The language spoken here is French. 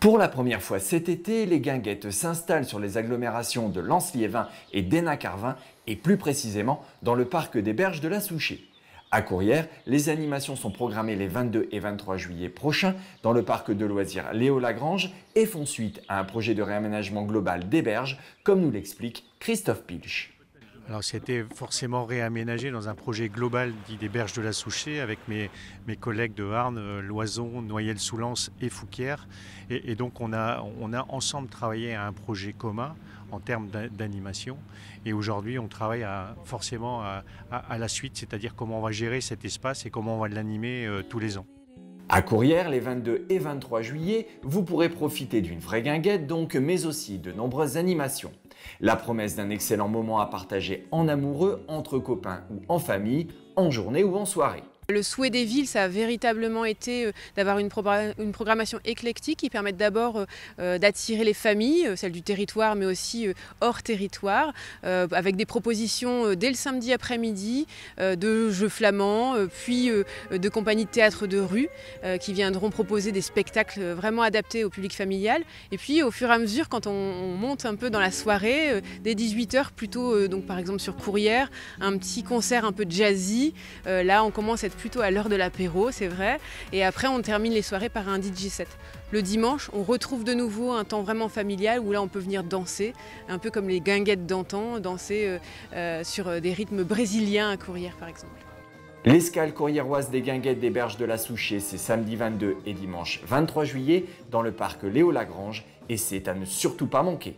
Pour la première fois cet été, les guinguettes s'installent sur les agglomérations de Lens-Liévin et d'Hénin-Carvin et plus précisément dans le parc des Berges de la Souchet. À Courrières, les animations sont programmées les 22 et 23 juillet prochains dans le parc de loisirs Léo Lagrange et font suite à un projet de réaménagement global des berges, comme nous l'explique Christophe Pilch. Alors c'était forcément réaménagé dans un projet global dit des Berges de la Souchet avec mes collègues de Arnes, Loison, Noyelles-sous-Lens et Fouquières. Et donc on a ensemble travaillé à un projet commun en termes d'animation. Et aujourd'hui on travaille forcément à la suite, c'est-à-dire comment on va gérer cet espace et comment on va l'animer tous les ans. À Courrières, les 22 et 23 juillet, vous pourrez profiter d'une vraie guinguette donc, mais aussi de nombreuses animations. La promesse d'un excellent moment à partager en amoureux, entre copains ou en famille, en journée ou en soirée. Le souhait des villes, ça a véritablement été d'avoir une programmation éclectique qui permette d'abord d'attirer les familles, celles du territoire mais aussi hors territoire, avec des propositions dès le samedi après-midi de jeux flamands, puis de compagnies de théâtre de rue qui viendront proposer des spectacles vraiment adaptés au public familial. Et puis au fur et à mesure, quand on monte un peu dans la soirée, dès 18 h plutôt, donc par exemple sur Courrières, un petit concert un peu jazzy, là on commence à être plutôt à l'heure de l'apéro, c'est vrai. Et après, on termine les soirées par un DJ set. Le dimanche, on retrouve de nouveau un temps vraiment familial où là, on peut venir danser, un peu comme les guinguettes d'antan, danser sur des rythmes brésiliens à Courrières, par exemple. L'escale courriéroise des guinguettes des Berges de la Souchet, c'est samedi 22 et dimanche 23 juillet dans le parc Léo Lagrange et c'est à ne surtout pas manquer.